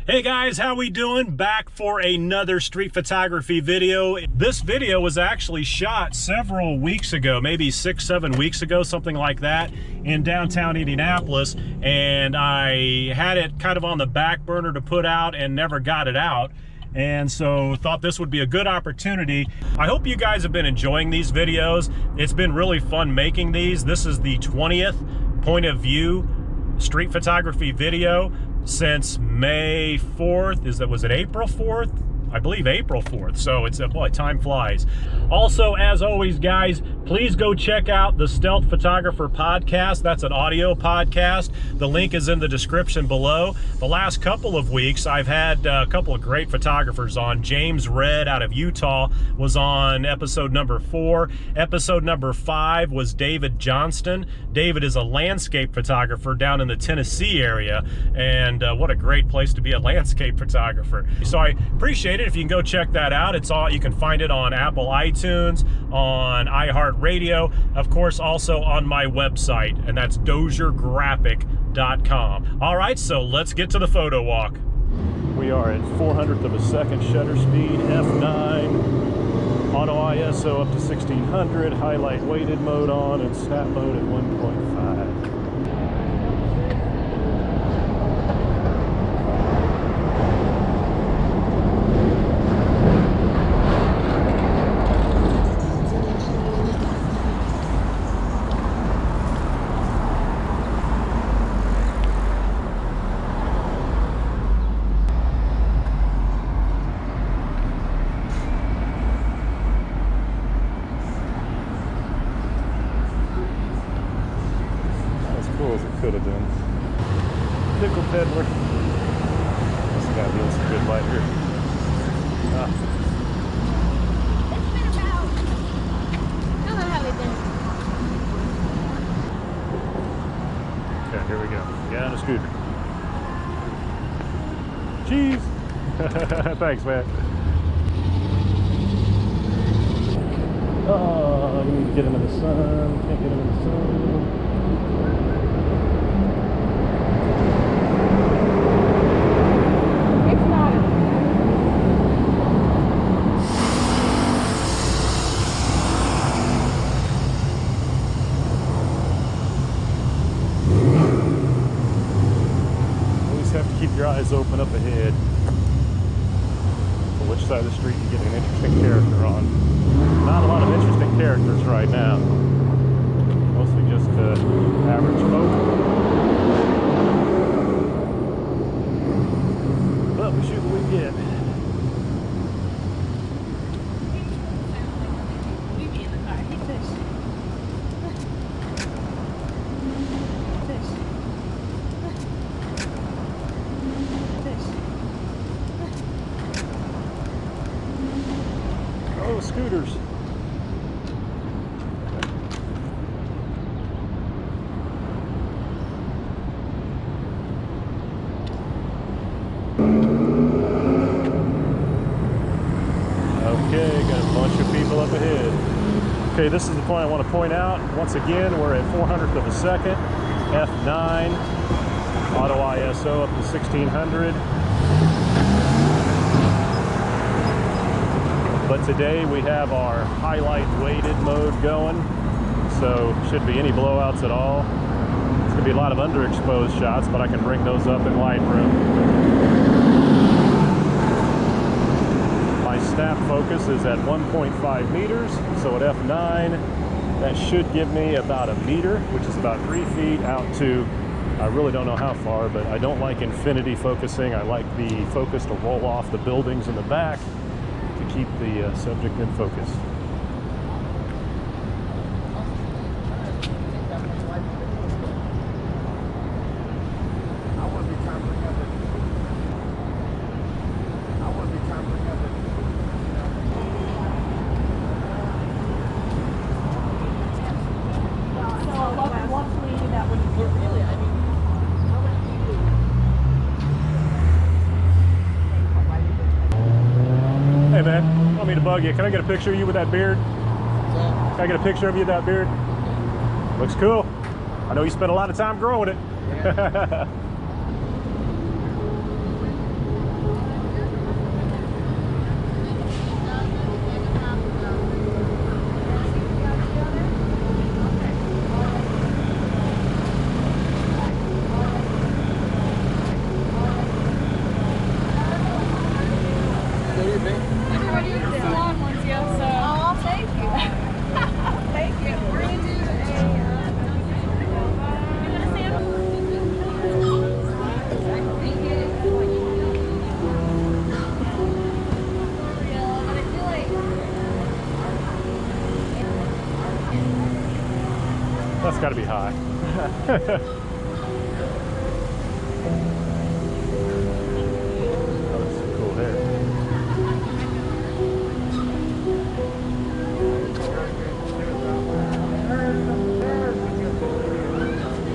Hey guys, how we doing? Back for another street photography video. This video was actually shot several weeks ago, maybe 6-7 weeks ago, something like that, in downtown Indianapolis, and I had it kind of on the back burner to put out and never got it out. And so thought this would be a good opportunity. I hope you guys have been enjoying these videos. It's been really fun making these. This is the 20th point of view street photography video since May 4th. Was it April 4th? I believe April 4th. So it's boy, time flies. Also, as always, guys, please go check out the Stealth Photographer podcast. That's an audio podcast. The link is in the description below. The last couple of weeks, I've had a couple of great photographers on. James Red out of Utah was on episode number 4. Episode number 5 was David Johnston. David is a landscape photographer down in the Tennessee area, and what a great place to be a landscape photographer. So I appreciate it if you can go check that out. It's all, you can find it on Apple iTunes, on iHeartRadio, of course also on my website, and that's DozierGraphic.com. All right, so let's get to the photo walk. We are at 400th of a second shutter speed, F9, auto ISO up to 1600, highlight weighted mode on, and snap mode at 1.5. As it could have been. Pickle peddler. This guy deals some good light here. Okay, here we go. Get on a scooter. Cheese! Thanks, man. Oh, I need to get him in the sun. Can't get him in the sun. Keep your eyes open up ahead for which side of the street you get an interesting character on. Not a lot of interesting characters right now. Mostly just average folk. But we shoot what we get. Oh, scooters. Okay, got a bunch of people up ahead. Okay, this is the point I want to point out. Once again, we're at 400th of a second, F9, auto ISO up to 1600. But today we have our highlight weighted mode going, so shouldn't be any blowouts at all. It's going to be a lot of underexposed shots, but I can bring those up in Lightroom. My snap focus is at 1.5 meters, so at F9 that should give me about a meter, which is about 3 feet out to, I really don't know how far, but I don't like infinity focusing. I like the focus to roll off the buildings in the back to keep the subject in focus. Hey man, want me to bug you? Can I get a picture of you with that beard? Can I get a picture of you with that beard? Looks cool. I know you spent a lot of time growing it. Yeah. already did the salon ones, yeah, so. Oh, thank you. Thank you. We're going to do That's got to be high. Oh, that's some cool hair.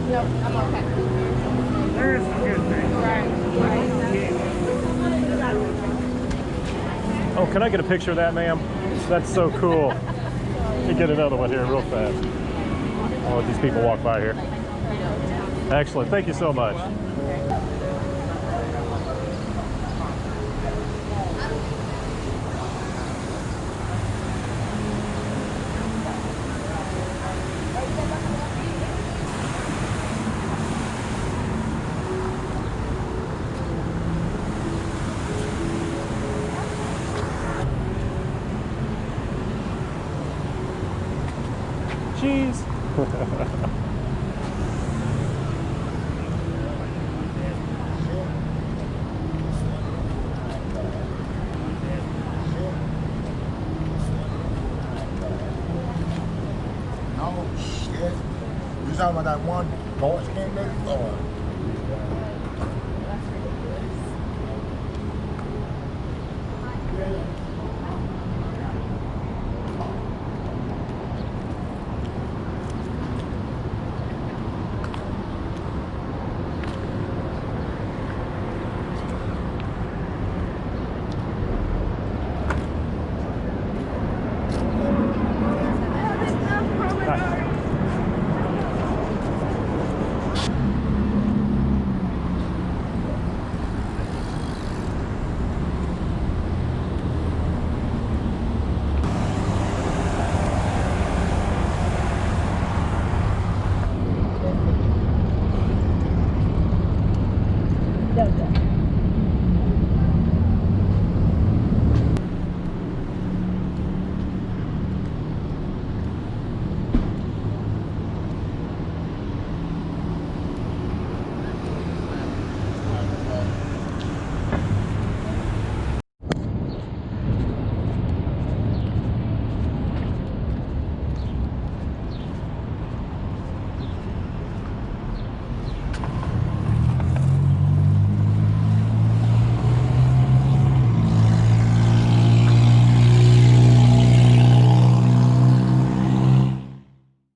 No, I'm okay. There's a good thing. Right. Oh, can I get a picture of that, ma'am? That's so cool. Let me get another one here real fast. I'll let these people walk by here. Excellent. Thank you so much. Cheese. No shit. You talking about that one voice came there?